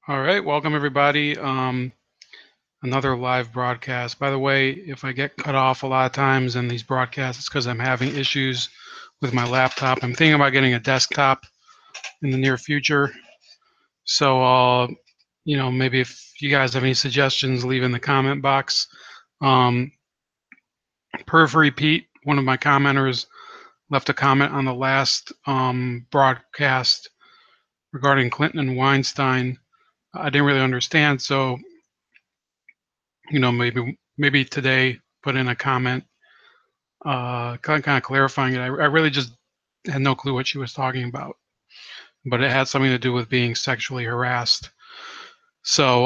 All right, welcome everybody. Another live broadcast. By the way, if I get cut off a lot of times in these broadcasts, it's because I'm having issues with my laptop. I'm thinking about getting a desktop in the near future. So, maybe if you guys have any suggestions, leave in the comment box. Um, Periphery Pete, one of my commenters, left a comment on the last broadcast regarding Clinton and Weinstein. I didn't really understand, so maybe today put in a comment, kind of clarifying it. I really just had no clue what she was talking about, but it had something to do with being sexually harassed. So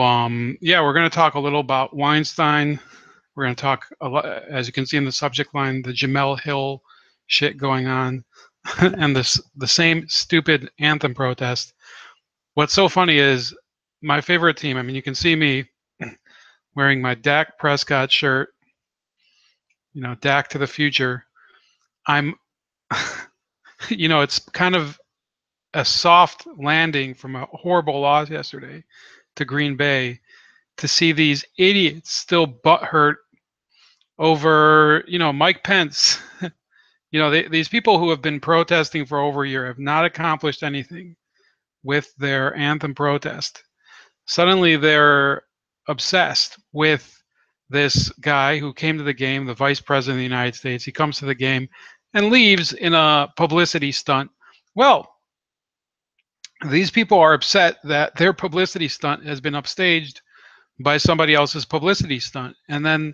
yeah, we're going to talk a little about Weinstein. We're going to talk a lot, as you can see in the subject line, the Jemele Hill shit going on, and the same stupid anthem protest. What's so funny is my favorite team. I mean, you can see me wearing my Dak Prescott shirt. Dak to the future. I'm, it's kind of a soft landing from a horrible loss yesterday to Green Bay to see these idiots still butthurt over, Mike Pence. These people who have been protesting for over a year have not accomplished anything with their anthem protest. Suddenly they're obsessed with this guy who came to the game, the vice president of the United States. He comes to the game and leaves in a publicity stunt. Well, these people are upset that their publicity stunt has been upstaged by somebody else's publicity stunt. And then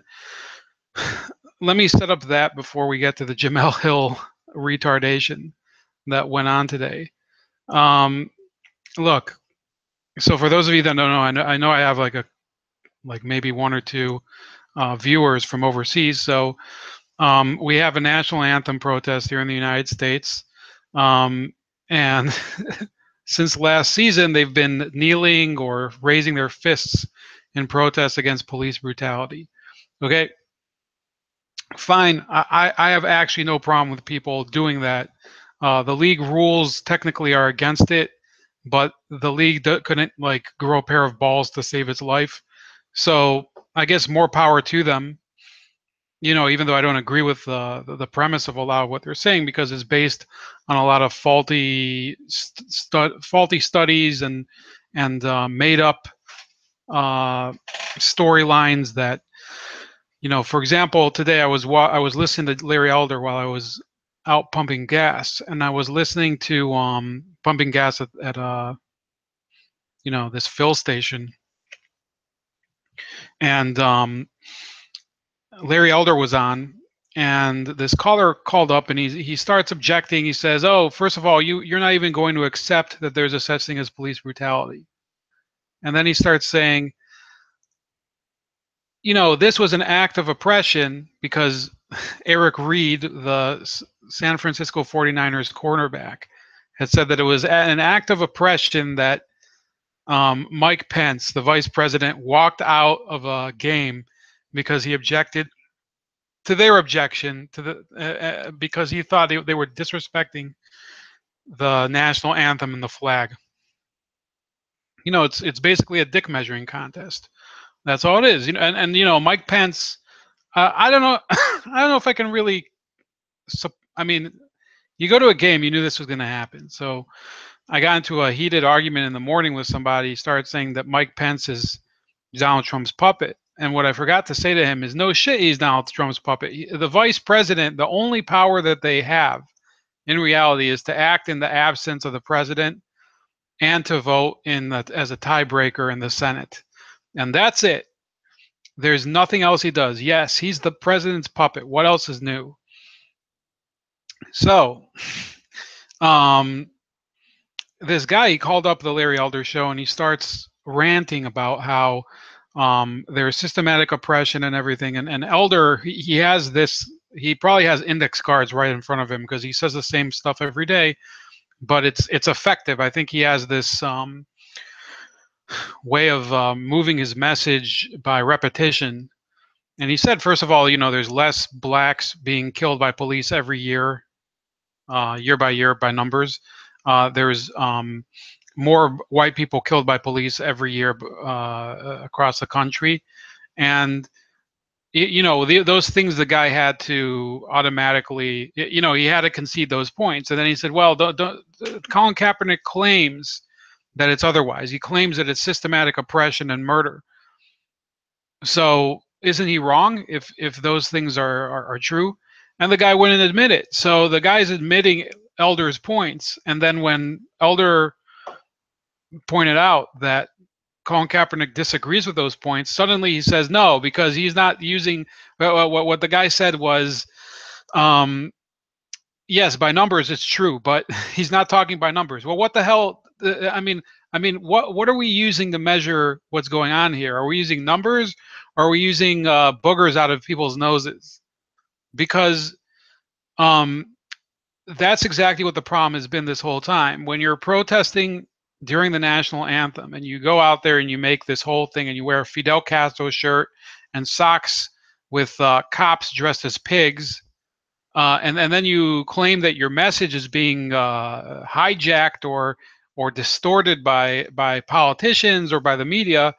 let me set up that before we get to the Jemele Hill retardation that went on today. Look, so for those of you that don't know, I know I have like maybe one or two viewers from overseas. So we have a national anthem protest here in the United States. And since last season, they've been kneeling or raising their fists in protest against police brutality. Okay, fine. I have actually no problem with people doing that. The league rules technically are against it, but the league couldn't grow a pair of balls to save its life. So I guess more power to them. Even though I don't agree with the premise of a lot of what they're saying, because it's based on a lot of faulty studies and made up storylines that, for example, today I was listening to Larry Elder while I was out pumping gas, and I was listening to pumping gas at this fill station, and Larry Elder was on, and this caller called up, and he starts objecting. He says, "Oh, first of all, you're not even going to accept that there's a such thing as police brutality." And then he starts saying, this was an act of oppression because Eric Reed, the San Francisco 49ers cornerback, had said that it was an act of oppression that Mike Pence, the vice president, walked out of a game because he objected to their objection to the because he thought they were disrespecting the national anthem and the flag. It's basically a dick measuring contest. That's all it is. And Mike Pence. I don't know. I don't know if I can really. I mean, you go to a game, you knew this was going to happen. So I got into a heated argument in the morning with somebody. He started saying that Mike Pence is Donald Trump's puppet. And what I forgot to say to him is, no shit, he's Donald Trump's puppet. The vice president, the only power that they have in reality is to act in the absence of the president and to vote as a tiebreaker in the Senate. And that's it. There's nothing else he does. Yes, he's the president's puppet. What else is new? So, this guy, he called up the Larry Elder show, and he starts ranting about how there's systematic oppression and everything. And Elder, he has this, he probably has index cards right in front of him because he says the same stuff every day, but it's effective. I think he has this way of moving his message by repetition. And he said, first of all, there's less blacks being killed by police every year, year by year by numbers. There's more white people killed by police every year across the country. And you know, those things the guy had to automatically, you know, he had to concede those points. And then he said, well, Colin Kaepernick claims that it's otherwise. He claims that it's systematic oppression and murder. So isn't he wrong if those things are true? And the guy wouldn't admit it. So the guy's admitting Elder's points. And then when Elder pointed out that Colin Kaepernick disagrees with those points, suddenly he says no, because he's not using what the guy said was, yes, by numbers it's true, but he's not talking by numbers. Well, what the hell? What are we using to measure what's going on here? Are we using numbers, or are we using boogers out of people's noses? Because that's exactly what the problem has been this whole time. When you're protesting during the national anthem and you go out there and you make this whole thing and you wear a Fidel Castro shirt and socks with cops dressed as pigs, and then you claim that your message is being hijacked or distorted by politicians or by the media,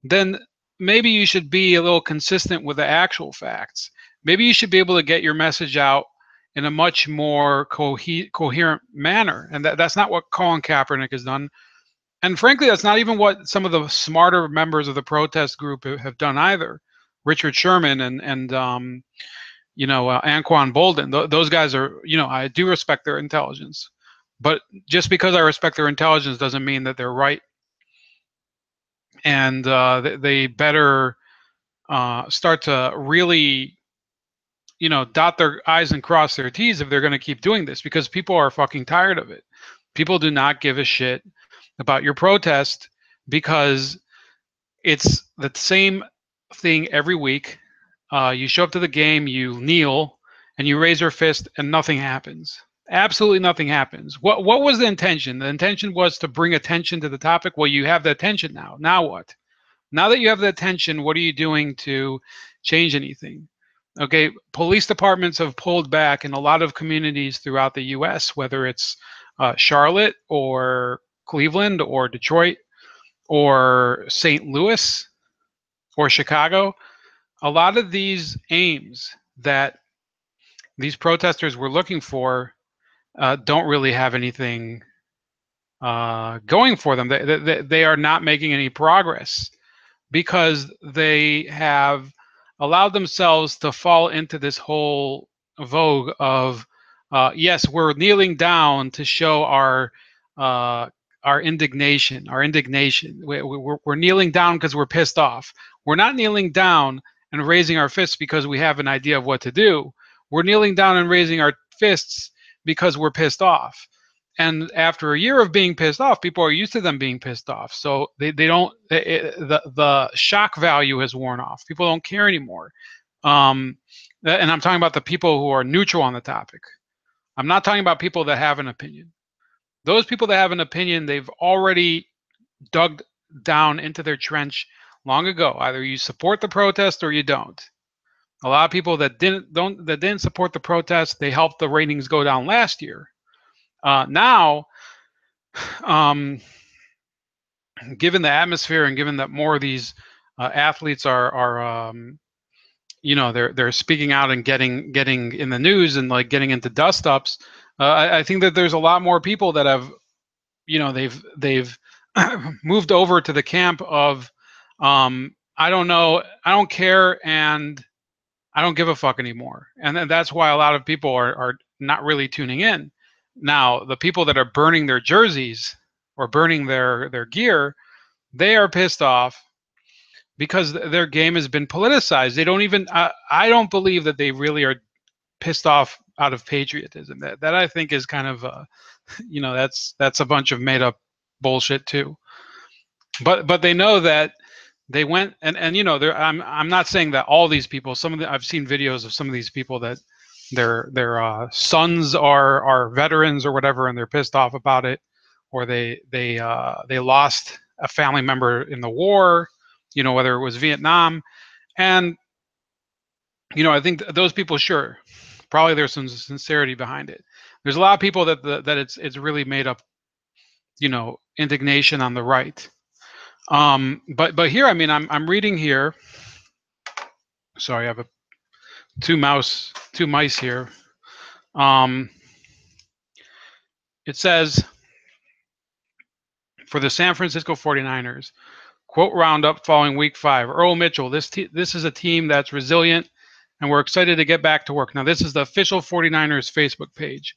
then maybe you should be a little consistent with the actual facts. Maybe you should be able to get your message out in a much more coherent manner. And that's not what Colin Kaepernick has done. And frankly, that's not even what some of the smarter members of the protest group have done either. Richard Sherman and Anquan Bolden. Those guys are, I do respect their intelligence. But just because I respect their intelligence doesn't mean that they're right. And they better start to really dot their I's and cross their T's if they're going to keep doing this, because people are fucking tired of it. People do not give a shit about your protest because it's the same thing every week. You show up to the game, you kneel, and you raise your fist, and nothing happens. Absolutely nothing happens. What was the intention? The intention was to bring attention to the topic. Well, you have the attention now. Now what? Now that you have the attention, what are you doing to change anything? Okay, police departments have pulled back in a lot of communities throughout the U.S., whether it's Charlotte or Cleveland or Detroit or St. Louis or Chicago. A lot of these aims that these protesters were looking for don't really have anything going for them. They are not making any progress because they have allowed themselves to fall into this whole vogue of, yes, we're kneeling down to show our indignation, We're kneeling down because we're pissed off. We're not kneeling down and raising our fists because we have an idea of what to do. We're kneeling down and raising our fists because we're pissed off. And after a year of being pissed off, people are used to them being pissed off. So they don't, the shock value has worn off. People don't care anymore. And I'm talking about the people who are neutral on the topic. I'm not talking about people that have an opinion. Those people that have an opinion, they've already dug down into their trench long ago. Either you support the protest or you don't. A lot of people that didn't support the protest, they helped the ratings go down last year. Now, given the atmosphere and given that more of these athletes are they're speaking out and getting in the news and like getting into dust ups, I think that there's a lot more people that have, they've moved over to the camp of I don't know, I don't care, and I don't give a fuck anymore. And that's why a lot of people are not really tuning in. Now, the people that are burning their jerseys or burning their gear, they are pissed off because their game has been politicized. They don't even, I don't believe that they really are pissed off out of patriotism. That I think is kind of, that's a bunch of made up bullshit too. But they know that they went and I'm not saying that all these people, I've seen videos of some of these people that their sons are veterans or whatever, and they're pissed off about it, or they lost a family member in the war, whether it was Vietnam. And I think those people, sure, probably there's some sincerity behind it. There's a lot of people that it's really made up indignation on the right. But here, I mean, I'm reading here. Sorry, I have two mice here. It says for the San Francisco 49ers, quote roundup following week 5. Earl Mitchell, this is a team that's resilient, and we're excited to get back to work. Now, this is the official 49ers Facebook page.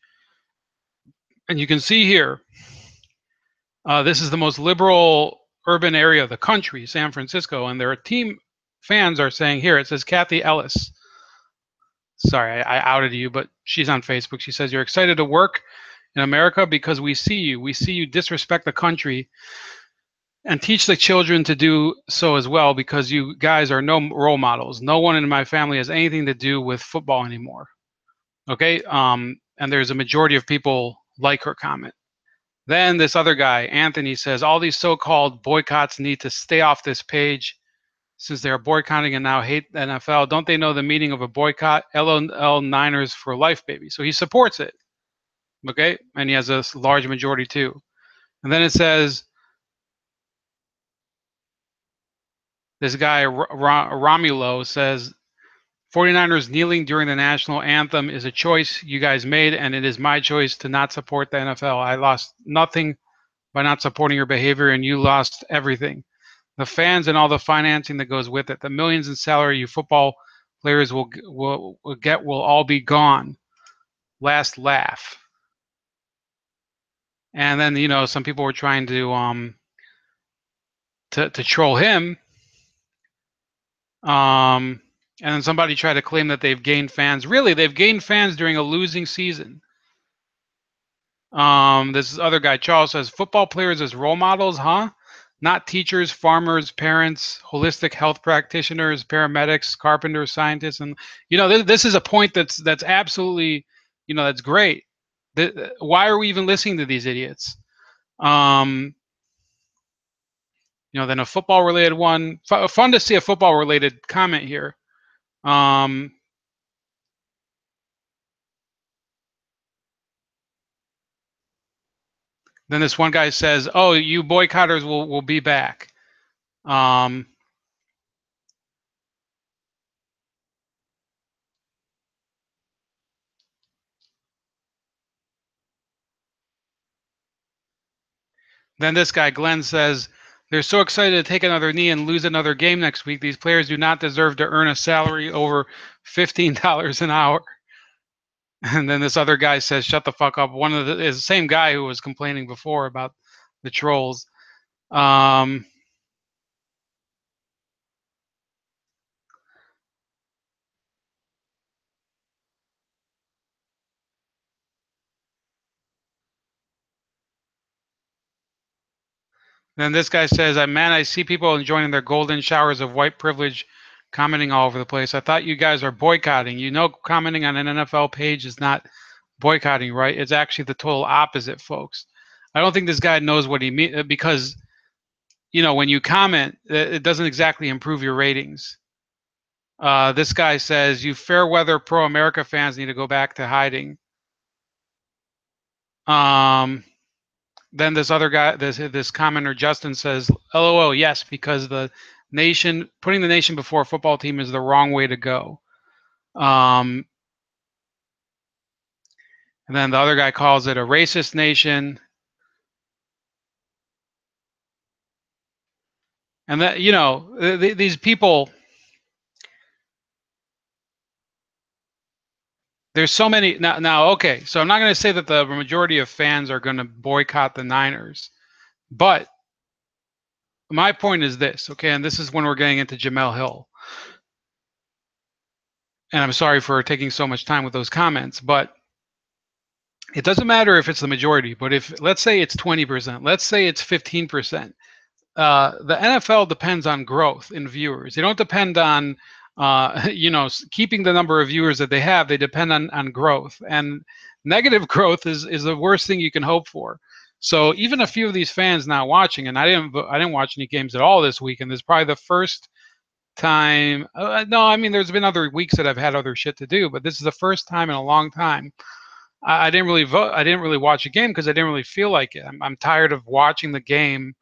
And you can see here, this is the most liberal urban area of the country, San Francisco, and their team fans are saying here, it says Kathy Ellis. Sorry, I outed you, but she's on Facebook. She says, you're excited to work in America because we see you. We see you disrespect the country and teach the children to do so as well, because you guys are no role models. No one in my family has anything to do with football anymore. Okay, and there's a majority of people like her comment. Then this other guy, Anthony, says, all these so-called boycotts need to stay off this page since they're boycotting and now hate the NFL. Don't they know the meaning of a boycott? LOL Niners for life, baby. So he supports it. Okay, and he has a large majority too. And then it says, this guy, Romulo, says, 49ers kneeling during the national anthem is a choice you guys made, and it is my choice to not support the NFL. I lost nothing by not supporting your behavior, and you lost everything. The fans and all the financing that goes with it. The millions in salary you football players will get will all be gone. Last laugh. And then, you know, some people were trying to troll him. And then somebody tried to claim that they've gained fans. Really, they've gained fans during a losing season. This other guy, Charles, says, football players as role models, huh? Not teachers, farmers, parents, holistic health practitioners, paramedics, carpenters, scientists. And, you know, this is a point that's absolutely, you know, that's great. Why are we even listening to these idiots? You know, then a football-related one. Fun to see a football-related comment here. Then this one guy says, "Oh, you boycotters will be back." Then this guy, Glenn, says, they're so excited to take another knee and lose another game next week. These players do not deserve to earn a salary over $15 an hour. And then this other guy says, shut the fuck up. One of the is the same guy who was complaining before about the trolls. Then this guy says, man, I see people enjoying their golden showers of white privilege, commenting all over the place. I thought you guys are boycotting. You know, commenting on an NFL page is not boycotting, right? It's actually the total opposite, folks. I don't think this guy knows what he means, because, you know, when you comment, it doesn't exactly improve your ratings. This guy says, you fair weather pro-America fans need to go back to hiding. Then this other guy, this commenter, Justin, says, LOL, yes, because the nation, putting the nation before a football team is the wrong way to go. And then the other guy calls it a racist nation. And that, you know, these people, there's so many now. Okay, so I'm not going to say that the majority of fans are going to boycott the Niners, but my point is this, okay, and this is when we're getting into Jemele Hill. And I'm sorry for taking so much time with those comments, but it doesn't matter if it's the majority, but if, let's say it's 20%, let's say it's 15%, the NFL depends on growth in viewers. They don't depend on, you know, keeping the number of viewers that they have. They depend on growth, and negative growth is the worst thing you can hope for. So even a few of these fans not watching, and I didn't watch any games at all this week, and this is probably the first time. No, I mean, there's been other weeks that I've had other shit to do, but this is the first time in a long time I didn't really vote. I didn't really watch a game because I didn't really feel like it. I'm tired of watching the game,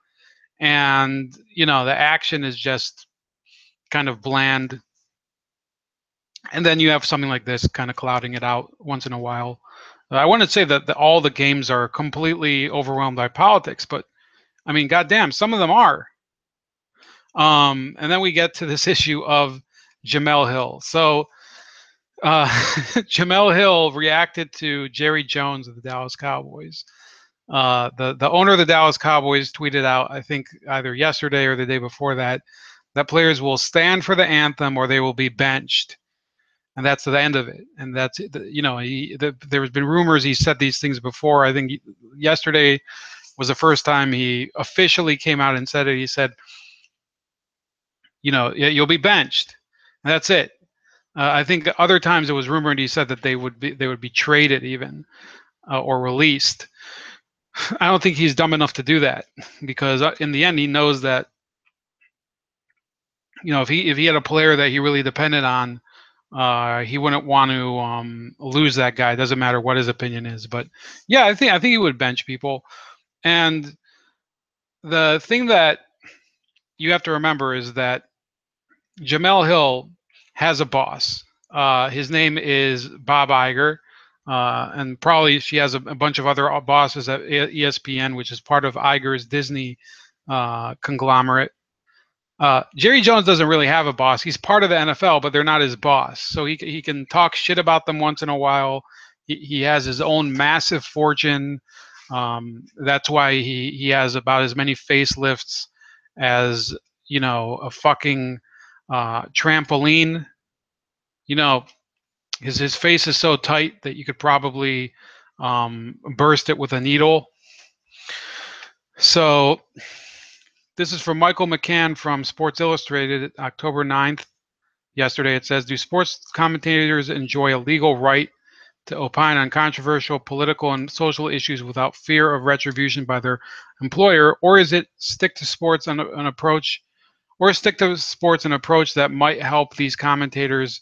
and the action is just kind of bland. And then you have something like this kind of clouding it out once in a while. I wouldn't say that all the games are completely overwhelmed by politics, but I mean, goddamn, some of them are. And then we get to this issue of Jemele Hill. So Jemele Hill reacted to Jerry Jones of the Dallas Cowboys. The owner of the Dallas Cowboys tweeted out, I think either yesterday or the day before that players will stand for the anthem or they will be benched. And that's the end of it. And that's there's been rumors he said these things before. I think yesterday was the first time he officially came out and said it. He said, you'll be benched. And that's it. I think other times it was rumored he said that they would be traded even or released. I don't think he's dumb enough to do that, because in the end he knows that if he had a player that he really depended on, he wouldn't want to lose that guy. It doesn't matter what his opinion is. But yeah, I think he would bench people. And the thing that you have to remember is that Jemele Hill has a boss. His name is Bob Iger. And probably she has a bunch of other bosses at ESPN, which is part of Iger's Disney conglomerate. Jerry Jones doesn't really have a boss. He's part of the NFL, but they're not his boss. So he can talk shit about them once in a while. He has his own massive fortune. That's why he has about as many facelifts as a fucking trampoline. His face is so tight that you could probably burst it with a needle. So this is from Michael McCann from Sports Illustrated, October 9th. Yesterday it says, do sports commentators enjoy a legal right to opine on controversial political and social issues without fear of retribution by their employer, or is it stick to sports an approach that might help these commentators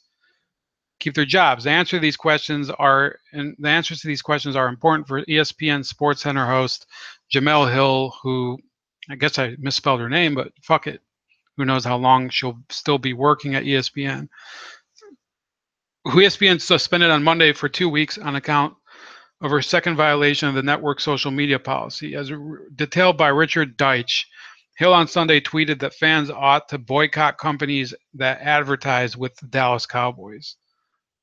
keep their jobs? The answers to these questions are important for ESPN Sports Center host Jemele Hill, who, I guess I misspelled her name, but fuck it. Who knows how long she'll still be working at ESPN. Who ESPN suspended on Monday for 2 weeks on account of her second violation of the network's social media policy. As detailed by Richard Deitch, Hill on Sunday tweeted that fans ought to boycott companies that advertise with the Dallas Cowboys.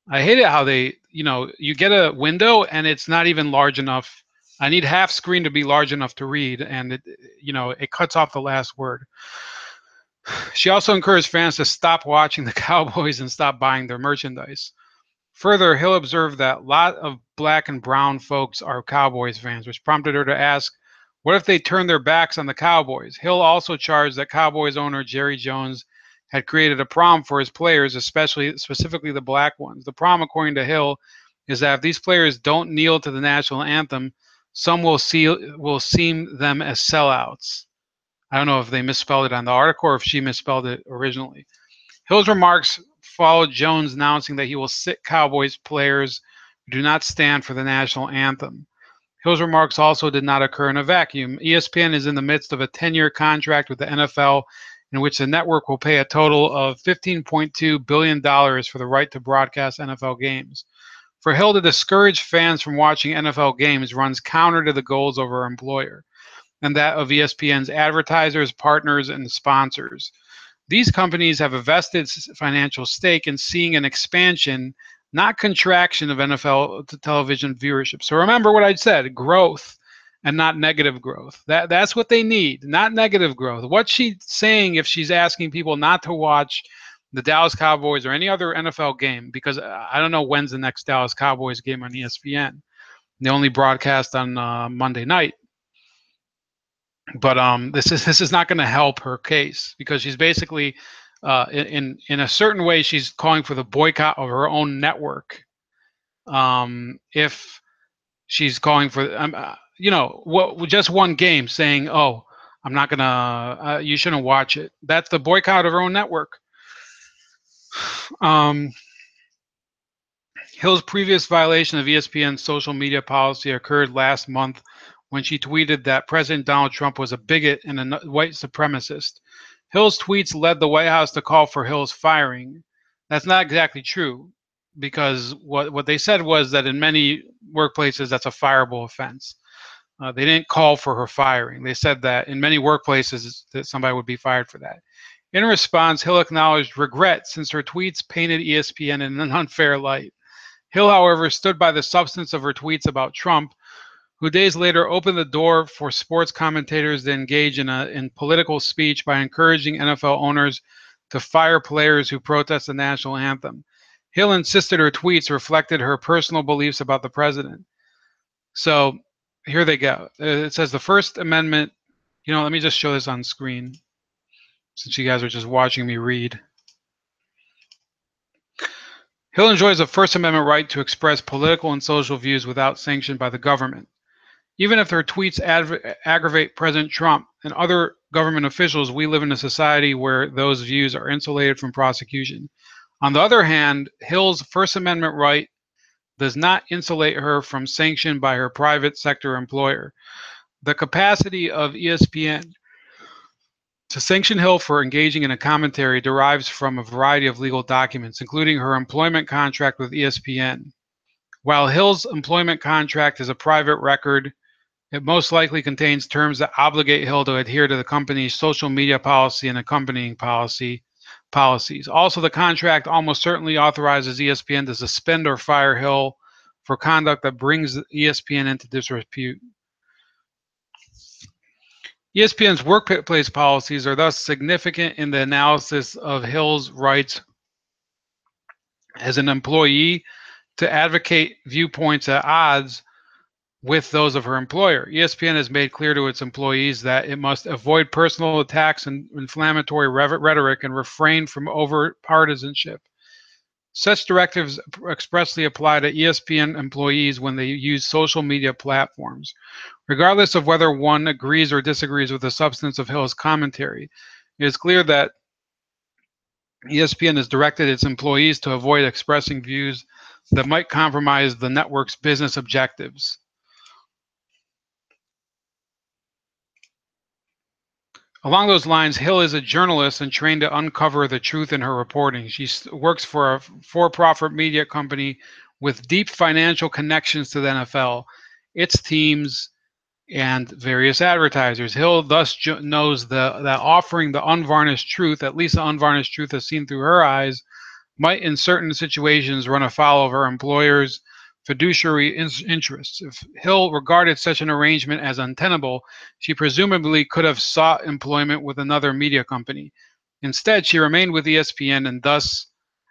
I hate it how they, you get a window and it's not even large enough. I need half screen to be large enough to read, and it cuts off the last word. She also encouraged fans to stop watching the Cowboys and stop buying their merchandise. Further, Hill observed that a lot of black and brown folks are Cowboys fans, which prompted her to ask, what if they turn their backs on the Cowboys? Hill also charged that Cowboys owner Jerry Jones had created a problem for his players, specifically the black ones. The problem, according to Hill, is that if these players don't kneel to the national anthem, some will seem them as sellouts. I don't know if they misspelled it on the article or if she misspelled it originally. Hill's remarks followed Jones announcing that he will sit Cowboys players who do not stand for the national anthem. Hill's remarks also did not occur in a vacuum. ESPN is in the midst of a 10-year contract with the NFL in which the network will pay a total of $15.2 billion for the right to broadcast NFL games. For Hill to discourage fans from watching NFL games runs counter to the goals of her employer and that of ESPN's advertisers, partners, and sponsors. These companies have a vested financial stake in seeing an expansion, not contraction, of NFL television viewership. So remember what I said, growth and not negative growth. That's what they need, not negative growth. What's she saying if she's asking people not to watch the Dallas Cowboys or any other NFL game? Because I don't know when's the next Dallas Cowboys game on ESPN. They only broadcast on Monday night. But this is not going to help her case, because she's basically in a certain way she's calling for the boycott of her own network. If she's calling for just one game, saying, "Oh, I'm not gonna, you shouldn't watch it," that's the boycott of her own network. Hill's previous violation of ESPN's social media policy occurred last month when she tweeted that President Donald Trump was a bigot and a white supremacist. Hill's tweets led the White House to call for Hill's firing. That's not exactly true, because what they said was that in many workplaces that's a fireable offense. They didn't call for her firing. They said that in many workplaces that somebody would be fired for that. In response, Hill acknowledged regret since her tweets painted ESPN in an unfair light. Hill, however, stood by the substance of her tweets about Trump, who days later opened the door for sports commentators to engage in political speech by encouraging NFL owners to fire players who protest the national anthem. Hill insisted her tweets reflected her personal beliefs about the president. So here they go. It says the First Amendment. Let me just show this on screen since you guys are just watching me read. Hill enjoys a First Amendment right to express political and social views without sanction by the government. Even if her tweets aggravate President Trump and other government officials, we live in a society where those views are insulated from prosecution. On the other hand, Hill's First Amendment right does not insulate her from sanction by her private sector employer. The capacity of ESPN to sanction Hill for engaging in a commentary derives from a variety of legal documents, including her employment contract with ESPN. While Hill's employment contract is a private record, it most likely contains terms that obligate Hill to adhere to the company's social media policy and accompanying policies. Also, the contract almost certainly authorizes ESPN to suspend or fire Hill for conduct that brings ESPN into disrepute. ESPN's workplace policies are thus significant in the analysis of Hill's rights as an employee to advocate viewpoints at odds with those of her employer. ESPN has made clear to its employees that it must avoid personal attacks and inflammatory rhetoric and refrain from overt partisanship. Such directives expressly apply to ESPN employees when they use social media platforms. Regardless of whether one agrees or disagrees with the substance of Hill's commentary, it is clear that ESPN has directed its employees to avoid expressing views that might compromise the network's business objectives. Along those lines, Hill is a journalist and trained to uncover the truth in her reporting. She works for a for-profit media company with deep financial connections to the NFL, its teams, and various advertisers. Hill thus knows that offering the unvarnished truth, at least the unvarnished truth as seen through her eyes, might in certain situations run afoul of her employer's fiduciary interests. If Hill regarded such an arrangement as untenable, she presumably could have sought employment with another media company. Instead, she remained with ESPN and thus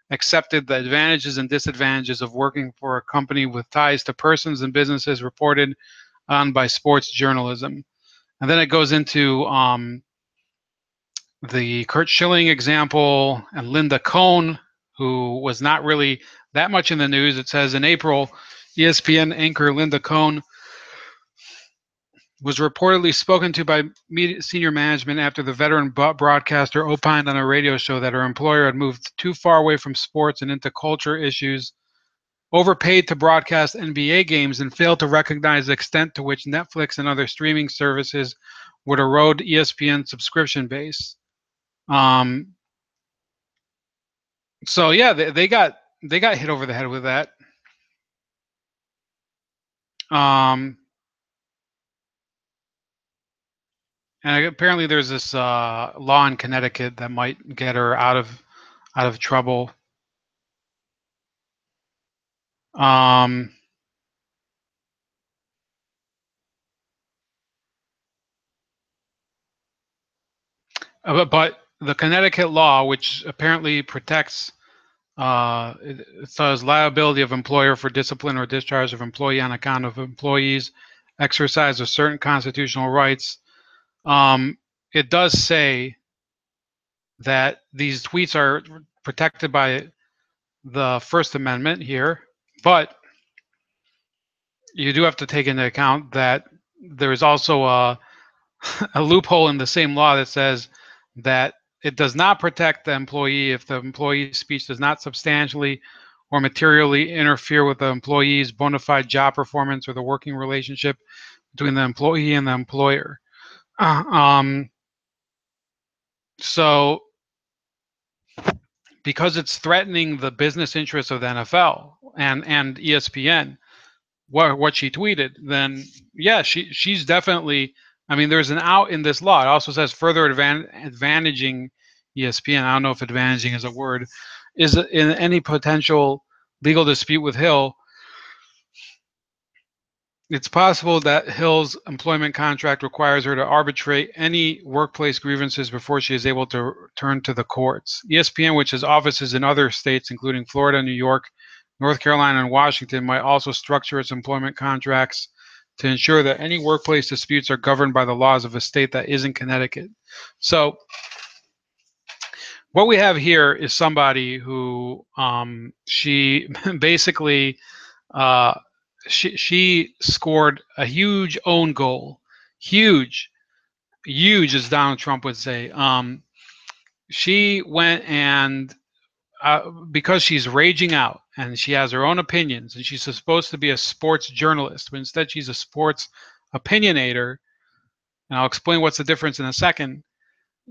accepted the advantages and disadvantages of working for a company with ties to persons and businesses reported on by sports journalism. And then it goes into the Curt Schilling example and Linda Cohn, who was not really that much in the news. It says in April, ESPN anchor Linda Cohn was reportedly spoken to by senior management after the veteran broadcaster opined on a radio show that her employer had moved too far away from sports and into culture issues, overpaid to broadcast NBA games, and failed to recognize the extent to which Netflix and other streaming services would erode ESPN's subscription base. So yeah, they got hit over the head with that. And apparently there's this law in Connecticut that might get her out of trouble. But the Connecticut law, which apparently protects it says liability of employer for discipline or discharge of employee on account of employees' exercise of certain constitutional rights. It does say that these tweets are protected by the First Amendment here, but you do have to take into account that there is also a loophole in the same law that says that it does not protect the employee if the employee's speech does not substantially or materially interfere with the employee's bona fide job performance or the working relationship between the employee and the employer. So because it's threatening the business interests of the NFL and ESPN, what she tweeted, then yeah, she's definitely. I mean, there's an out in this law. It also says further advantaging ESPN. I don't know if advantaging is a word. Is in any potential legal dispute with Hill. It's possible that Hill's employment contract requires her to arbitrate any workplace grievances before she is able to turn to the courts. ESPN, which has offices in other states, including Florida, New York, North Carolina, and Washington, might also structure its employment contracts to ensure that any workplace disputes are governed by the laws of a state that isn't Connecticut. So what we have here is somebody who she basically she scored a huge own goal, huge as Donald Trump would say. She went and because she's raging out and she has her own opinions and she's supposed to be a sports journalist, but instead she's a sports opinionator, and I'll explain what's the difference in a second.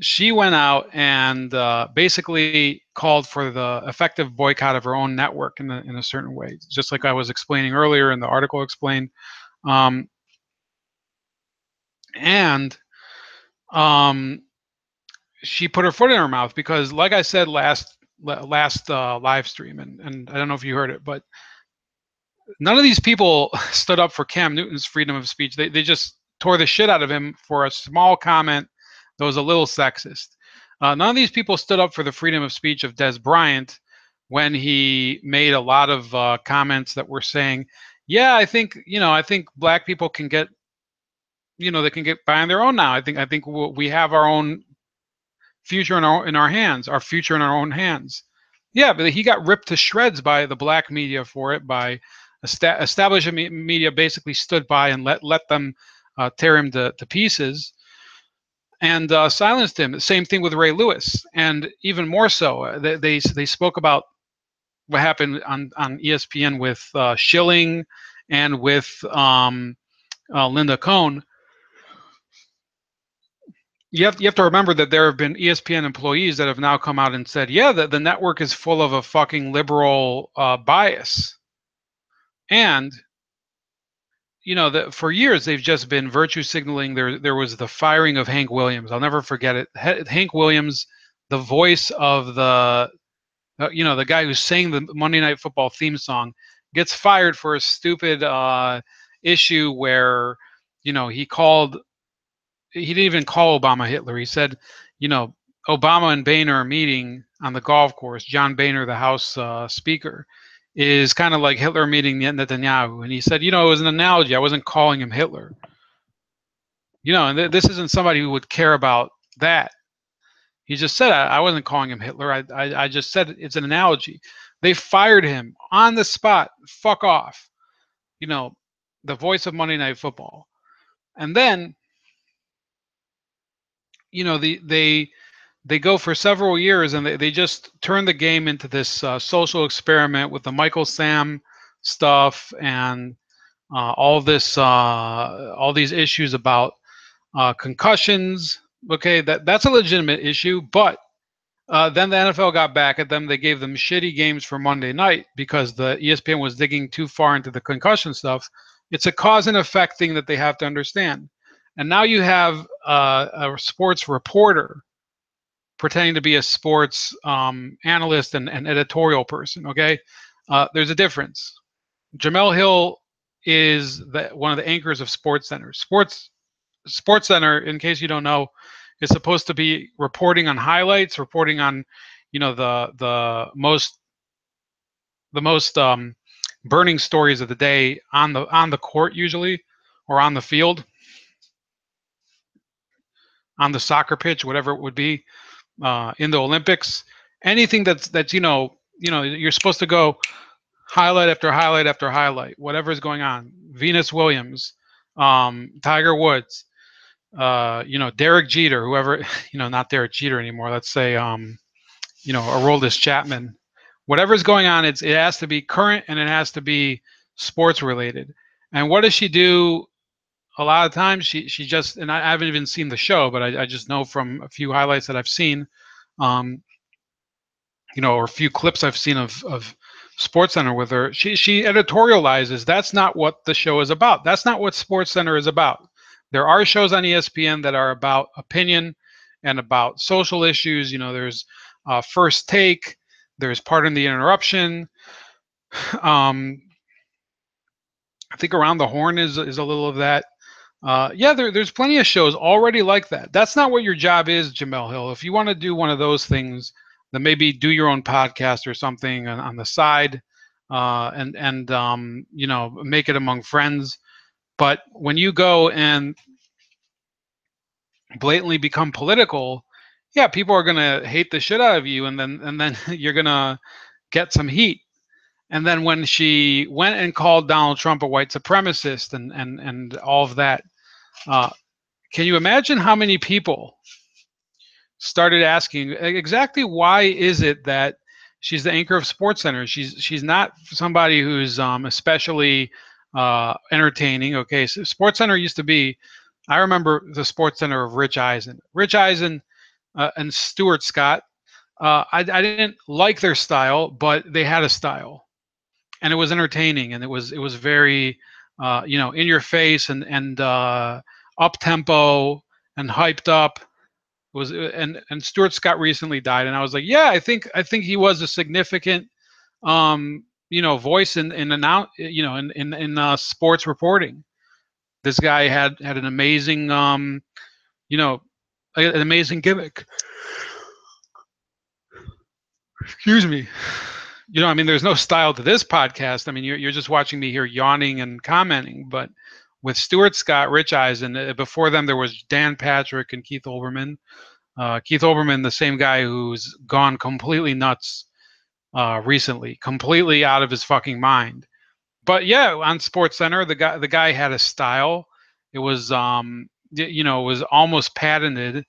She went out and basically called for the effective boycott of her own network in a certain way, just like I was explaining earlier in the article explained. Um, and she put her foot in her mouth because, like I said last live stream, and I don't know if you heard it, but none of these people stood up for Cam Newton's freedom of speech. They just tore the shit out of him for a small comment that was a little sexist. None of these people stood up for the freedom of speech of Des Bryant when he made a lot of comments that were saying, yeah, I think black people can get, they can get by on their own now. I think we have our own future in our hands, our future in our own hands. Yeah, but he got ripped to shreds by the black media for it. By establishment media basically stood by and let them tear him to pieces and silenced him. Same thing with Ray Lewis, and even more so, they spoke about what happened on ESPN with Schilling and with Linda Cohn. You have to remember that there have been ESPN employees that have now come out and said, yeah, the network is full of a fucking liberal bias. And, for years they've just been virtue signaling. There was the firing of Hank Williams. I'll never forget it. Hank Williams, the voice of the guy who sang the Monday Night Football theme song, gets fired for a stupid issue where, he didn't even call Obama Hitler. He said, Obama and Boehner are meeting on the golf course. John Boehner, the House Speaker, is kind of like Hitler meeting Netanyahu. And he said, it was an analogy. I wasn't calling him Hitler. And this isn't somebody who would care about that. He just said, I wasn't calling him Hitler. I just said it's an analogy. They fired him on the spot. Fuck off. The voice of Monday Night Football. And then, they go for several years and they just turn the game into this social experiment with the Michael Sam stuff and all these issues about concussions. Okay, that's a legitimate issue, but then the NFL got back at them. They gave them shitty games for Monday night because the ESPN was digging too far into the concussion stuff. It's a cause and effect thing that they have to understand. And now you have a sports reporter pretending to be a sports analyst and editorial person. Okay, there's a difference. Jemele Hill is one of the anchors of SportsCenter. SportsCenter, in case you don't know, is supposed to be reporting on highlights, reporting on, the most burning stories of the day on the court usually, or on the field, on the soccer pitch, whatever it would be, in the Olympics. Anything that's you're supposed to go highlight after highlight after highlight, whatever is going on. Venus Williams, Tiger Woods, Derek Jeter, whoever, not Derek Jeter anymore. Let's say, Aroldis Chapman, Whatever's going on, it has to be current and it has to be sports related. And what does she do? A lot of times she just, and I haven't even seen the show, but I just know from a few highlights that I've seen, um, or a few clips I've seen of SportsCenter with her. She editorializes. That's not what the show is about. That's not what SportsCenter is about. There are shows on ESPN that are about opinion and about social issues. There's First Take. There's Pardon the Interruption. Um, I think Around the Horn is a little of that. Yeah, there's plenty of shows already like that. That's not what your job is, Jemele Hill. If you want to do one of those things, then maybe do your own podcast or something on the side, and make it among friends. But when you go and blatantly become political, yeah, people are gonna hate the shit out of you, and then you're gonna get some heat. And then when she went and called Donald Trump a white supremacist and all of that, uh, can you imagine how many people started asking exactly why is it that she's the anchor of SportsCenter? She's not somebody who's especially entertaining. Okay, so SportsCenter used to be. I remember the SportsCenter of Rich Eisen. Rich Eisen and Stuart Scott. I didn't like their style, but they had a style, and it was entertaining, and it was very in your face and up tempo and hyped up. Was and Stuart Scott recently died, and I was like, yeah, I think he was a significant voice in sports reporting. This guy had an amazing you know an amazing gimmick. Excuse me. I mean, there's no style to this podcast. I mean, you're just watching me here yawning and commenting. But with Stuart Scott, Rich Eisen, before them there was Dan Patrick and Keith Olbermann. Keith Olbermann, the same guy who's gone completely nuts recently, completely out of his fucking mind. But yeah, on SportsCenter, the guy had a style. It was it was almost patented,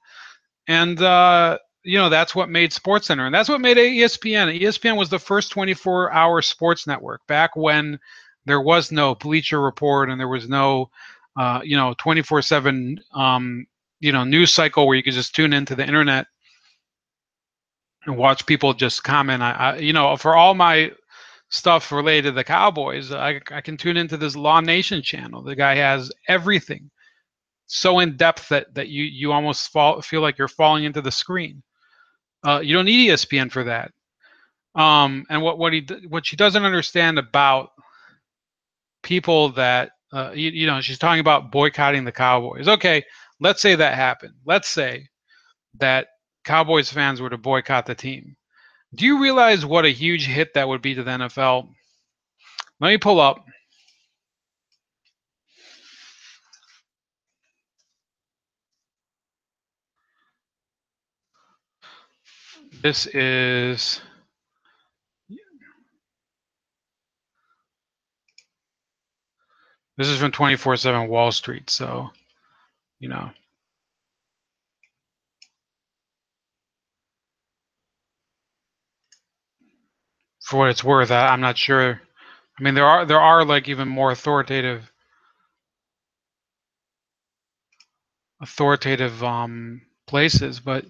and that's what made SportsCenter, and that's what made ESPN. ESPN was the first 24-hour sports network back when there was no Bleacher Report and there was no 24/7 news cycle where you could just tune into the internet and watch people just comment. For all my stuff related to the Cowboys, I can tune into this Law Nation channel. The guy has everything so in depth that you almost feel like you're falling into the screen. You don't need ESPN for that. And what she doesn't understand about people that she's talking about boycotting the Cowboys. Okay, let's say that happened. Let's say that Cowboys fans were to boycott the team. Do you realize what a huge hit that would be to the NFL? Let me pull up. This is from 24/7 Wall Street, so you know. For what it's worth, I'm not sure. I mean, there are like even more authoritative places, but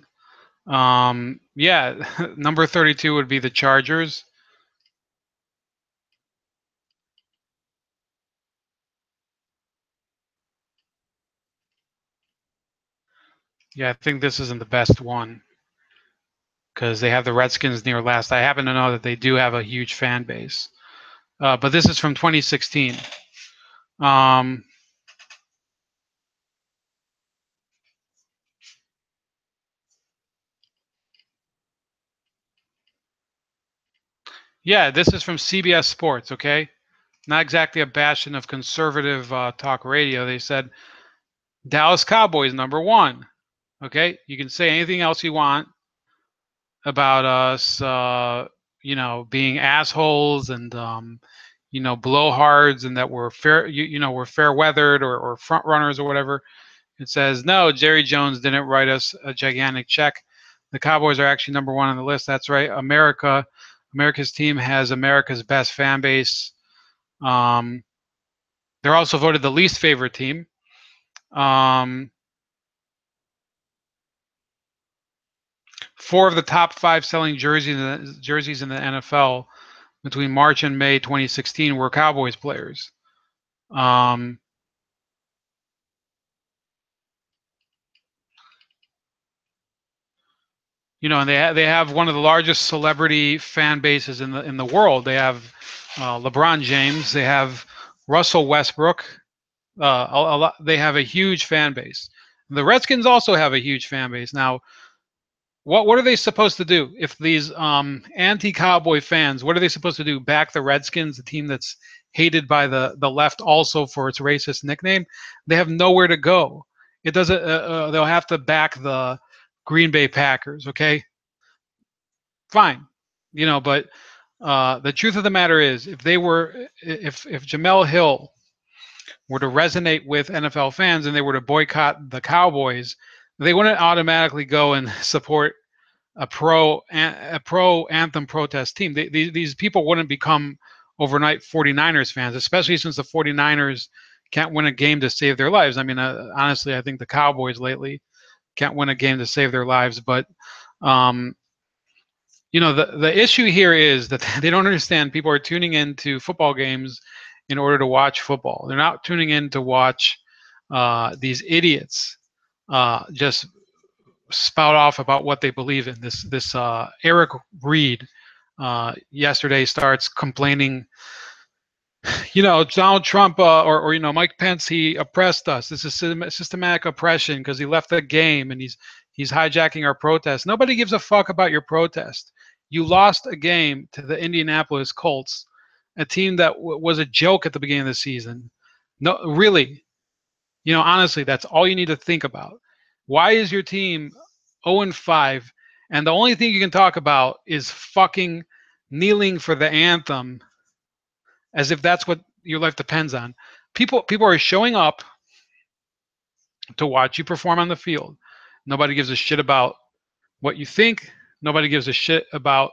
yeah, number 32 would be the Chargers. Yeah, I think this isn't the best one because they have the Redskins near last. I happen to know that they do have a huge fan base, but this is from 2016. Um, yeah, this is from CBS Sports. Okay, not exactly a bastion of conservative talk radio. They said Dallas Cowboys number 1. Okay, you can say anything else you want about us, being assholes and blowhards, and that we're fair, we're fair weathered or front runners or whatever. It says no, Jerry Jones didn't write us a gigantic check. The Cowboys are actually number 1 on the list. That's right, America America's team has America's best fan base. They're also voted the least favorite team. 4 of the top 5 selling jerseys in the NFL between March and May 2016 were Cowboys players. And they have one of the largest celebrity fan bases in the world. They have LeBron James. They have Russell Westbrook. They have a huge fan base. The Redskins also have a huge fan base. Now, what are they supposed to do if these anti-Cowboy fans? What are they supposed to do? Back the Redskins, the team that's hated by the left, also for its racist nickname? They have nowhere to go. It doesn't. They'll have to back the Green Bay Packers. Okay, fine. But the truth of the matter is, if Jemele Hill were to resonate with NFL fans and they were to boycott the Cowboys, they wouldn't automatically go and support a pro anthem protest team. These people wouldn't become overnight 49ers fans, especially since the 49ers can't win a game to save their lives. I mean, honestly, I think the Cowboys lately can't win a game to save their lives. But the issue here is that they don't understand people are tuning into football games in order to watch football. They're not tuning in to watch these idiots just spout off about what they believe in. This Eric Reed yesterday starts complaining, Donald Trump or Mike Pence, he oppressed us. This is systematic oppression because he left the game and he's hijacking our protest. Nobody gives a fuck about your protest. You lost a game to the Indianapolis Colts, a team that was a joke at the beginning of the season. No, really, honestly, that's all you need to think about. Why is your team 0-5, and the only thing you can talk about is fucking kneeling for the anthem, as if that's what your life depends on? People are showing up to watch you perform on the field. Nobody gives a shit about what you think. Nobody gives a shit about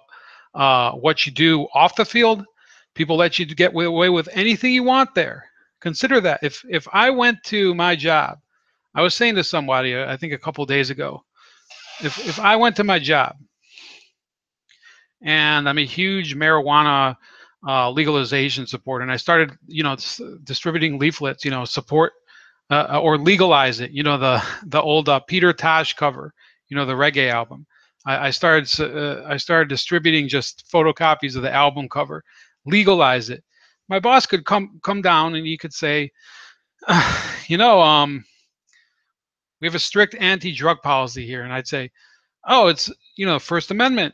what you do off the field. People let you get away with anything you want there. Consider that. If I went to my job, I was saying to somebody, I think a couple days ago, if I went to my job, and I'm a huge marijuana legalization supporter, and I started, distributing leaflets, support or legalize it. The old Peter Tosh cover, the reggae album. I started distributing just photocopies of the album cover, legalize it. My boss could come down and he could say, we have a strict anti-drug policy here, and I'd say, oh, it's First Amendment.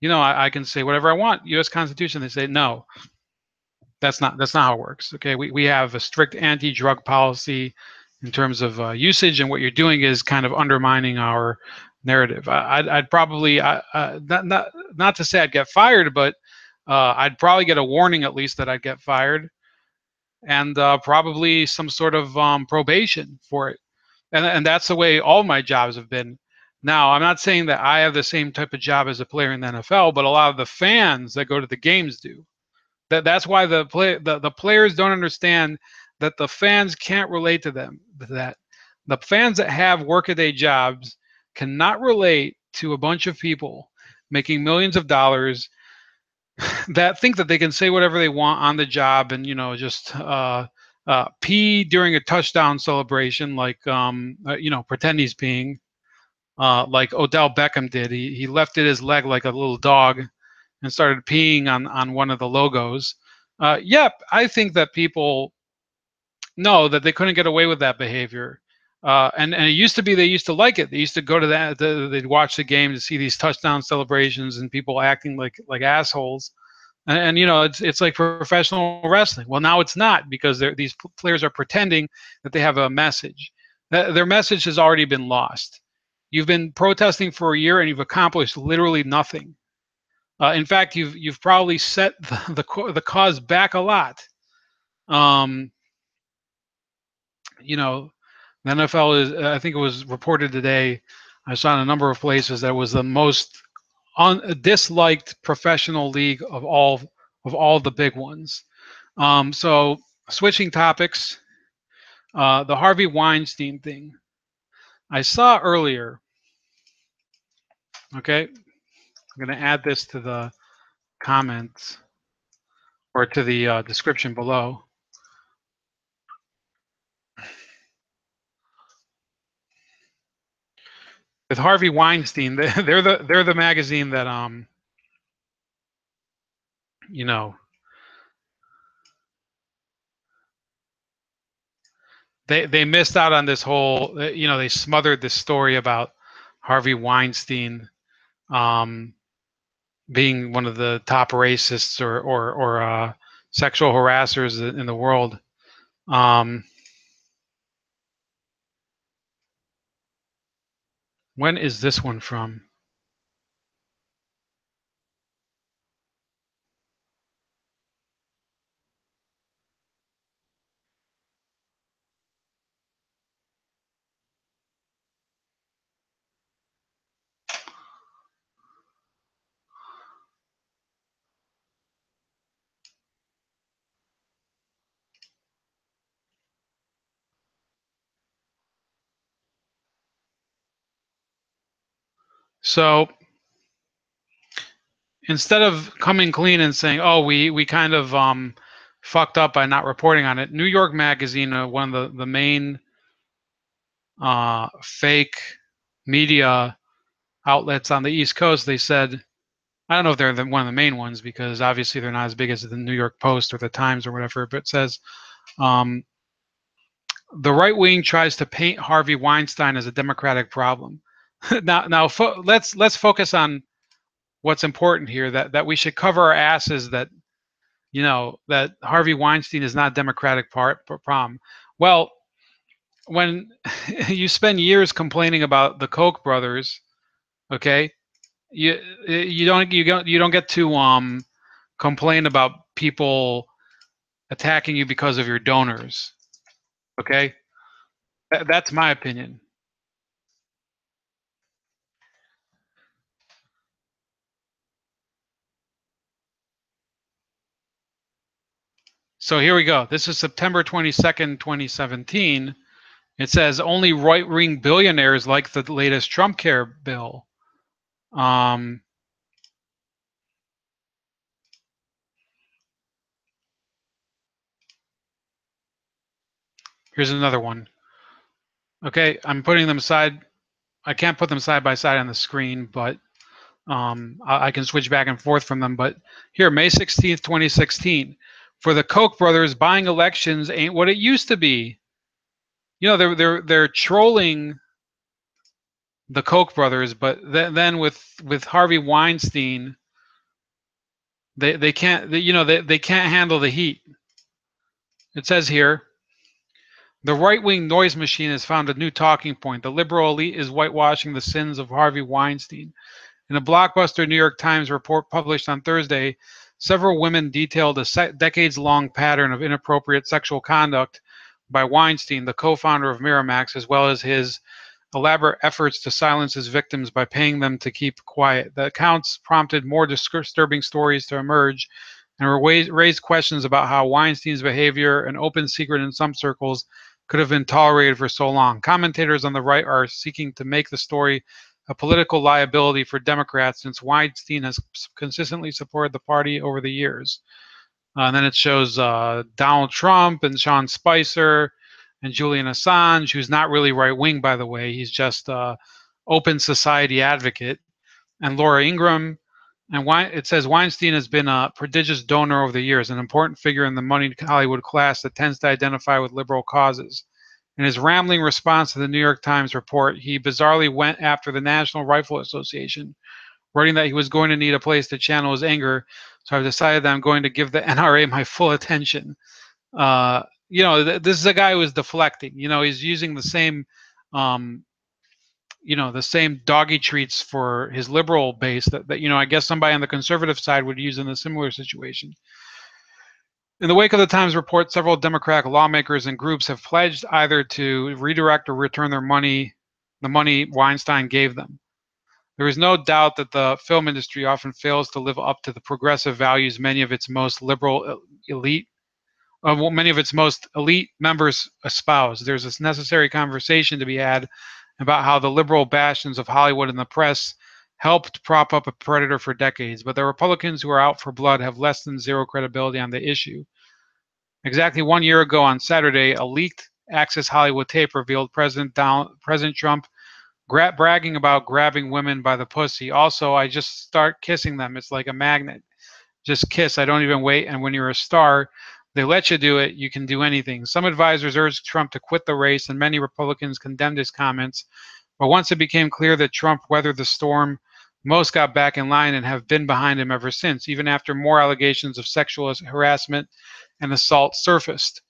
I can say whatever I want. U.S. Constitution. They say no. That's not how it works. Okay, we have a strict anti-drug policy in terms of usage, and what you're doing is kind of undermining our narrative. I'd probably not to say I'd get fired, but I'd probably get a warning at least that I'd get fired, and probably some sort of probation for it. And that's the way all my jobs have been. Now, I'm not saying that I have the same type of job as a player in the NFL, but a lot of the fans that go to the games do. That's why the players don't understand that the fans can't relate to them. That the fans that have workaday jobs cannot relate to a bunch of people making millions of dollars that think that they can say whatever they want on the job and just pee during a touchdown celebration, like pretend he's peeing, like Odell Beckham did. He lifted his leg like a little dog and started peeing on one of the logos. Yep, I think that people know that they couldn't get away with that behavior. And it used to be they used to like it. They used to go to that. They'd watch the game to see these touchdown celebrations and people acting like assholes. And it's like professional wrestling. Well, now it's not, because these players are pretending that they have a message. Their message has already been lost. You've been protesting for a year and you've accomplished literally nothing. In fact, you've probably set the cause back a lot. The NFL is. I think it was reported today. I saw in a number of places that it was the most disliked professional league of all the big ones. So switching topics, the Harvey Weinstein thing. I saw earlier. Okay, I'm going to add this to the comments or to the description below. With Harvey Weinstein, they're the magazine that you know, they missed out on this whole, they smothered this story about Harvey Weinstein being one of the top racists or sexual harassers in the world. When is this one from? So instead of coming clean and saying, "Oh, we kind of fucked up by not reporting on it," New York Magazine, one of the main fake media outlets on the East Coast, they said, I don't know if they're one of the main ones because obviously they're not as big as the New York Post or the Times or whatever, but it says um, the right wing tries to paint Harvey Weinstein as a Democratic problem. now, let's focus on what's important here. That we should cover our asses that that Harvey Weinstein is not a Democratic problem. Well, when you spend years complaining about the Koch brothers, okay, you don't get to complain about people attacking you because of your donors. Okay, that's my opinion. So here we go. This is September 22nd, 2017. It says only right-wing billionaires like the latest Trump Care bill. Here's another one. Okay, I'm putting them side. I can't put them side by side on the screen, but I can switch back and forth from them. But here, May 16th, 2016. For the Koch brothers, buying elections ain't what it used to be. They're trolling the Koch brothers, but then with Harvey Weinstein, they can't they can't handle the heat. It says here, the right-wing noise machine has found a new talking point. The liberal elite is whitewashing the sins of Harvey Weinstein. In a blockbuster New York Times report published on Thursday, several women detailed a decades-long pattern of inappropriate sexual conduct by Weinstein, the co-founder of Miramax, as well as his elaborate efforts to silence his victims by paying them to keep quiet. The accounts prompted more disturbing stories to emerge and raised questions about how Weinstein's behavior, an open secret in some circles, could have been tolerated for so long. Commentators on the right are seeking to make the story a political liability for Democrats since Weinstein has consistently supported the party over the years. And then it shows Donald Trump and Sean Spicer and Julian Assange, who's not really right-wing, by the way. He's just open society advocate. And Laura Ingraham. And it says Weinstein has been a prodigious donor over the years, an important figure in the moneyed Hollywood class that tends to identify with liberal causes. In his rambling response to the New York Times report, he bizarrely went after the National Rifle Association, writing that he was going to need a place to channel his anger, so I've decided that I'm going to give the NRA my full attention. This is a guy who is deflecting. He's using the same the same doggy treats for his liberal base that I guess somebody on the conservative side would use in a similar situation. In the wake of the Times report, several Democratic lawmakers and groups have pledged either to redirect or return the money Weinstein gave them. There is no doubt that the film industry often fails to live up to the progressive values many of its most elite members espouse. There's this necessary conversation to be had about how the liberal bastions of Hollywood and the press helped prop up a predator for decades, but the Republicans who are out for blood have less than zero credibility on the issue. Exactly 1 year ago on Saturday, a leaked Access Hollywood tape revealed President Trump bragging about grabbing women by the pussy. Also, I just start kissing them. It's like a magnet. Just kiss. I don't even wait. And when you're a star, they let you do it. You can do anything. Some advisors urged Trump to quit the race, and many Republicans condemned his comments. But once it became clear that Trump weathered the storm, most got back in line and have been behind him ever since, even after more allegations of sexual harassment and assault surfaced.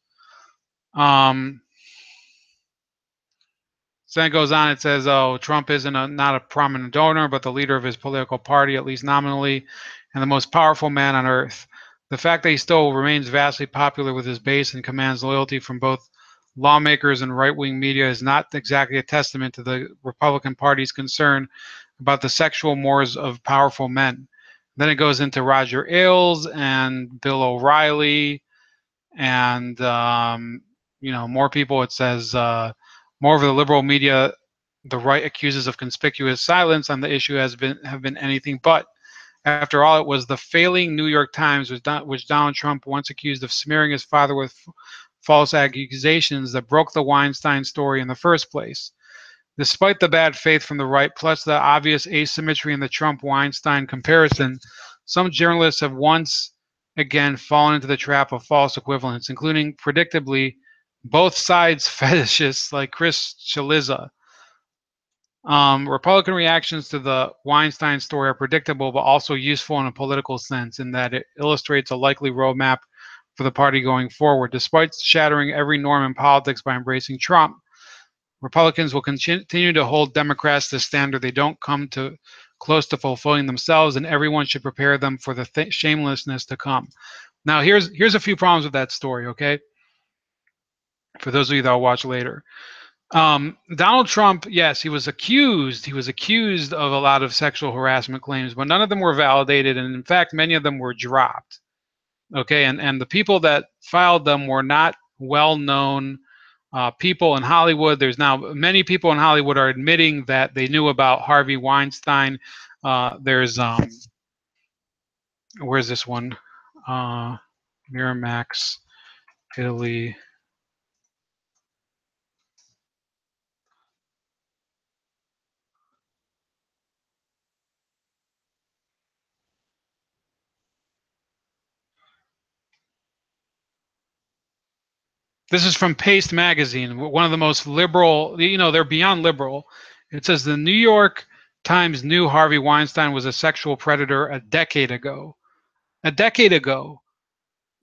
So then it goes on, it says, oh, Trump isn't not a prominent donor, but the leader of his political party, at least nominally, and the most powerful man on earth. The fact that he still remains vastly popular with his base and commands loyalty from both lawmakers and right-wing media is not exactly a testament to the Republican Party's concern about the sexual mores of powerful men. Then it goes into Roger Ailes and Bill O'Reilly and, more people. It says, more of the liberal media, the right accuses of conspicuous silence on the issue have been anything but. After all, it was the failing New York Times, which Donald Trump once accused of smearing his father with false accusations, that broke the Weinstein story in the first place. Despite the bad faith from the right, plus the obvious asymmetry in the Trump-Weinstein comparison, some journalists have once again fallen into the trap of false equivalence, including, predictably, both sides fetishists like Chris Chaliza. Republican reactions to the Weinstein story are predictable, but also useful in a political sense, in that it illustrates a likely roadmap for the party going forward. Despite shattering every norm in politics by embracing Trump, Republicans will continue to hold Democrats to standard they don't come to close to fulfilling themselves, and everyone should prepare them for the shamelessness to come. Now, here's a few problems with that story, okay? For those of you that will watch later. Donald Trump, yes, he was accused of a lot of sexual harassment claims, but none of them were validated, and in fact, many of them were dropped. Okay, and the people that filed them were not well-known people in Hollywood. There's now many people in Hollywood are admitting that they knew about Harvey Weinstein. There's where's this one? Miramax, Italy. This is from Paste Magazine, one of the most liberal, they're beyond liberal. It says the New York Times knew Harvey Weinstein was a sexual predator a decade ago. A decade ago,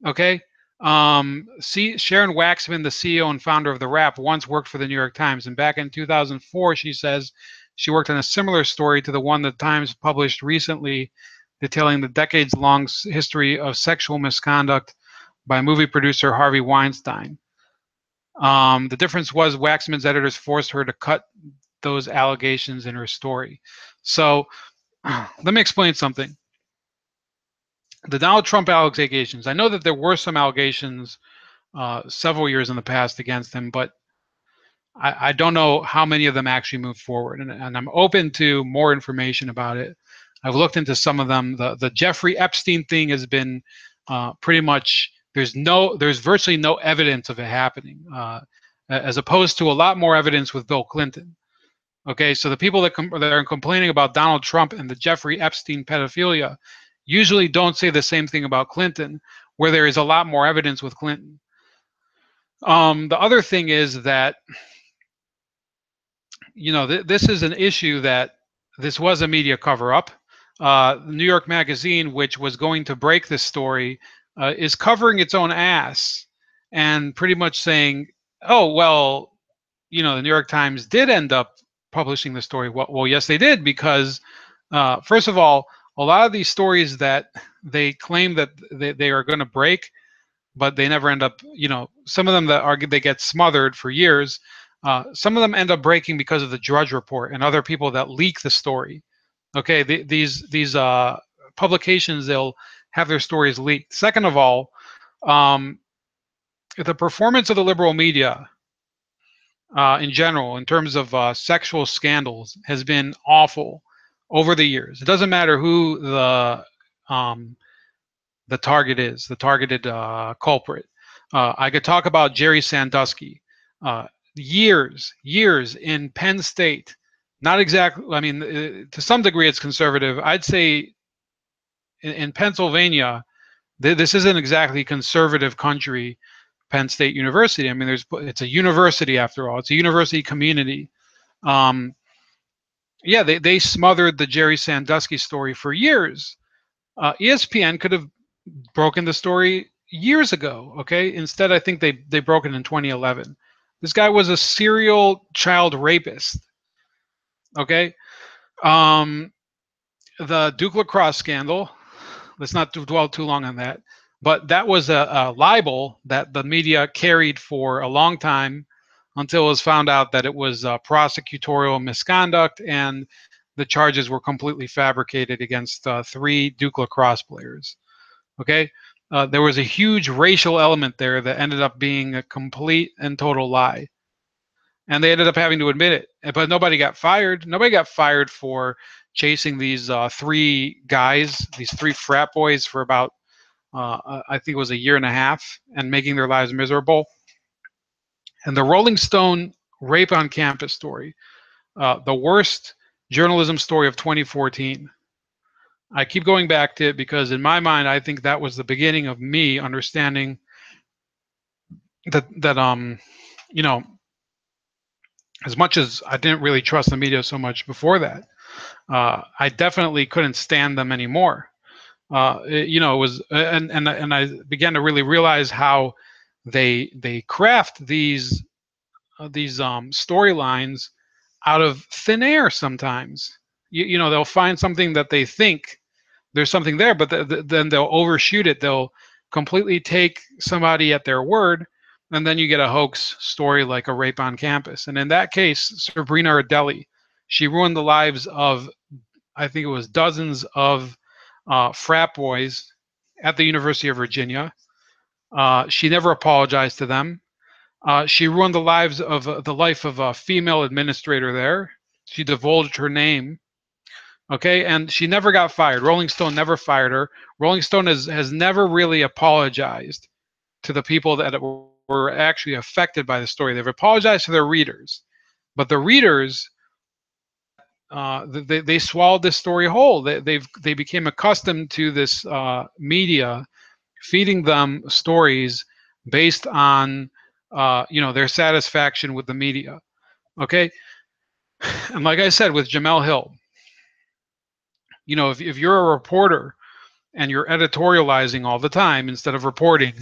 okay? Sharon Waxman, the CEO and founder of The Wrap, once worked for the New York Times. And back in 2004, she says she worked on a similar story to the one the Times published recently, detailing the decades-long history of sexual misconduct by movie producer Harvey Weinstein. The difference was Waxman's editors forced her to cut those allegations in her story. So let me explain something. The Donald Trump allegations, I know that there were some allegations several years in the past against him, but I don't know how many of them actually moved forward. And I'm open to more information about it. I've looked into some of them. The Jeffrey Epstein thing has been pretty much, there's virtually no evidence of it happening, as opposed to a lot more evidence with Bill Clinton. Okay, so the people that are complaining about Donald Trump and the Jeffrey Epstein pedophilia usually don't say the same thing about Clinton, where there is a lot more evidence with Clinton. The other thing is that, this is an issue that this was a media cover-up. New York Magazine, which was going to break this story, is covering its own ass and pretty much saying, oh, well, the New York Times did end up publishing the story. Well, yes, they did, because first of all, a lot of these stories that they claim that they are going to break, but they never end up, some of them they get smothered for years. Some of them end up breaking because of the Drudge Report and other people that leak the story. Okay, these publications, they'll have their stories leaked. Second of all, um, the performance of the liberal media in general, in terms of sexual scandals, has been awful over the years. It doesn't matter who um, the target is, the targeted culprit. I could talk about Jerry Sandusky. Years in Penn State. Not exactly. I mean, to some degree, it's conservative. I'd say in Pennsylvania, this isn't exactly conservative country. Penn State University. I mean, it's a university after all. It's a university community. Um, yeah, they smothered the Jerry Sandusky story for years. ESPN could have broken the story years ago. Okay, instead, I think they broke it in 2011. This guy was a serial child rapist. Okay, um, the Duke lacrosse scandal. Let's not dwell too long on that. But that was a libel that the media carried for a long time until it was found out that it was prosecutorial misconduct and the charges were completely fabricated against 3 Duke lacrosse players. Okay? There was a huge racial element there that ended up being a complete and total lie. And they ended up having to admit it. But nobody got fired. Nobody got fired for chasing these 3 guys, these 3 frat boys for about I think it was a year and a half, and making their lives miserable. And the Rolling Stone rape on campus story, the worst journalism story of 2014. I keep going back to it because in my mind, I think that was the beginning of me understanding that you know, as much as I didn't really trust the media so much before that, I definitely couldn't stand them anymore. It was, and I began to really realize how they craft these storylines out of thin air sometimes. They'll find something that they think there's something there, but then they'll overshoot it. They'll completely take somebody at their word, and then you get a hoax story like a rape on campus. And in that case, Sabrina Ardelli, she ruined the lives of, I think it was dozens of frat boys at the University of Virginia. She never apologized to them. She ruined the life of a female administrator there. She divulged her name. Okay, and she never got fired. Rolling Stone never fired her. Rolling Stone has never really apologized to the people that were actually affected by the story. They've apologized to their readers, but the readers they swallowed this story whole. They became accustomed to this media feeding them stories based on their satisfaction with the media. Okay, and like I said with Jemele Hill, if you're a reporter and you're editorializing all the time instead of reporting,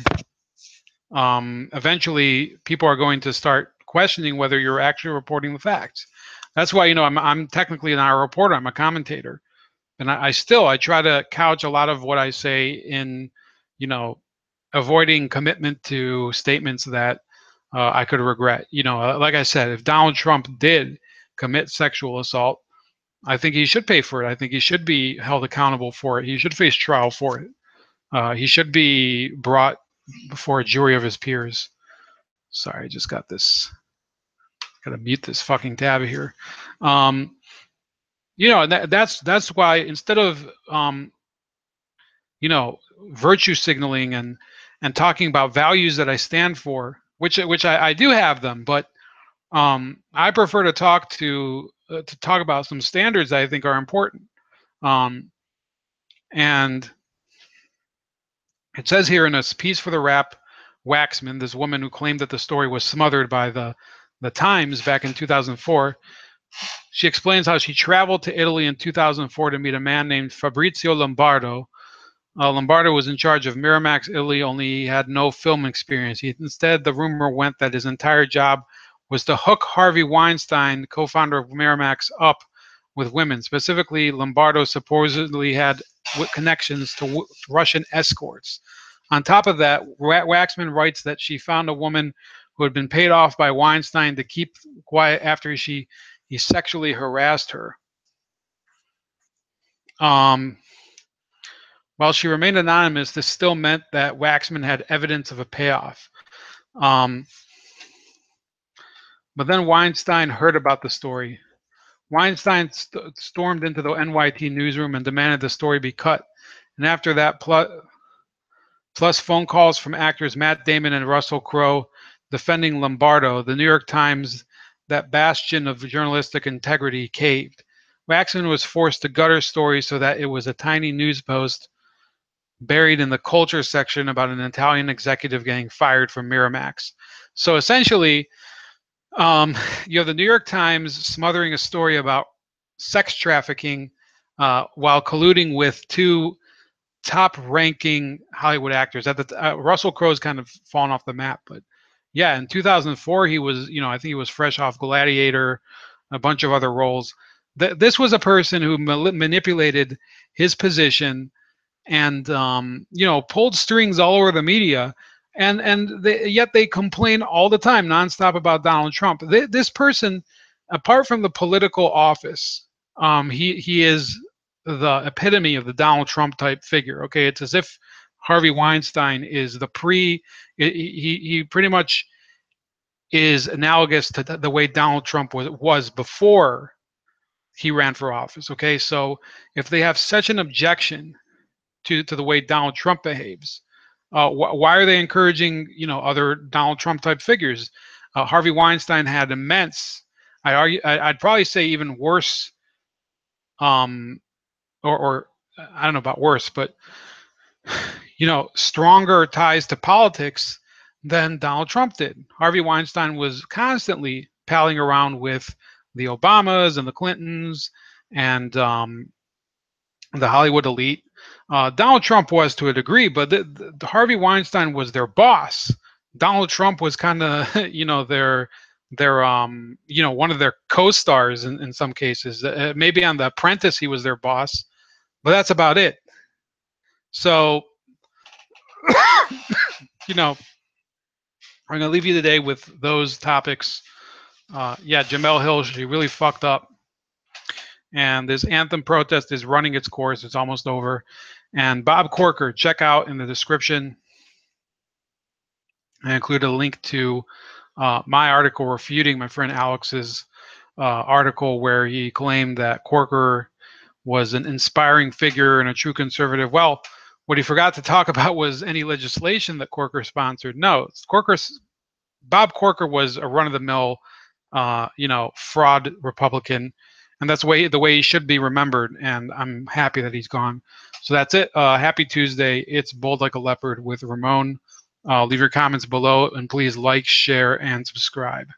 eventually people are going to start questioning whether you're actually reporting the facts. That's why I'm technically not a reporter. I'm a commentator, and I try to couch a lot of what I say in avoiding commitment to statements that I could regret. Like I said, if Donald Trump did commit sexual assault, I think he should pay for it. I think he should be held accountable for it. He should face trial for it. He should be brought before a jury of his peers. Sorry, I just got this. Got to mute this fucking tab here. Um, and that's why instead of virtue signaling and talking about values that I stand for, which I do have them, but I prefer to talk about some standards that I think are important. And it says here in a piece for the Rap, Waxman, this woman who claimed that the story was smothered by the Times back in 2004, she explains how she traveled to Italy in 2004 to meet a man named Fabrizio Lombardo. Lombardo was in charge of Miramax Italy, only he had no film experience. Instead, the rumor went that his entire job was to hook Harvey Weinstein, co-founder of Miramax, up with women. Specifically, Lombardo supposedly had connections to Russian escorts. On top of that, Waxman writes that she found a woman who had been paid off by Weinstein to keep quiet after he sexually harassed her. While she remained anonymous, this still meant that Waxman had evidence of a payoff. Um, but then Weinstein heard about the story. Weinstein stormed into the NYT newsroom and demanded the story be cut. And after that, plus phone calls from actors Matt Damon and Russell Crowe defending Lombardo, the New York Times, that bastion of journalistic integrity, caved. Waxman was forced to gut her story so that it was a tiny news post buried in the culture section about an Italian executive getting fired from Miramax. So essentially, you have the New York Times smothering a story about sex trafficking while colluding with two top-ranking Hollywood actors. At the Russell Crowe's kind of fallen off the map, but yeah, in 2004 he was, I think he was fresh off Gladiator, a bunch of other roles. This was a person who manipulated his position and pulled strings all over the media, and yet they complain all the time, nonstop, about Donald Trump. This person, apart from the political office, he is the epitome of the Donald Trump type figure. Okay, it's as if Harvey Weinstein is he pretty much is analogous to the way Donald Trump was before he ran for office. Okay, so if they have such an objection to the way Donald Trump behaves, why are they encouraging other Donald Trump type figures? Harvey Weinstein had immense, I'd probably say even worse, or I don't know about worse, but stronger ties to politics than Donald Trump did. Harvey Weinstein was constantly palling around with the Obamas and the Clintons and the Hollywood elite. Donald Trump was to a degree, but the Harvey Weinstein was their boss. Donald Trump was kind of their one of their co-stars in some cases. Maybe on The Apprentice he was their boss, but that's about it. So I'm going to leave you today with those topics. Jemele Hill, she really fucked up. And this anthem protest is running its course. It's almost over. And Bob Corker, check out in the description. I included a link to my article refuting my friend Alex's article where he claimed that Corker was an inspiring figure and a true conservative. Well, what he forgot to talk about was any legislation that Corker sponsored. No, Bob Corker was a run-of-the-mill, fraud Republican, and that's the way he should be remembered. And I'm happy that he's gone. So that's it. Happy Tuesday. It's Bold Like a Leopard with Ramon. Leave your comments below, and please like, share, and subscribe.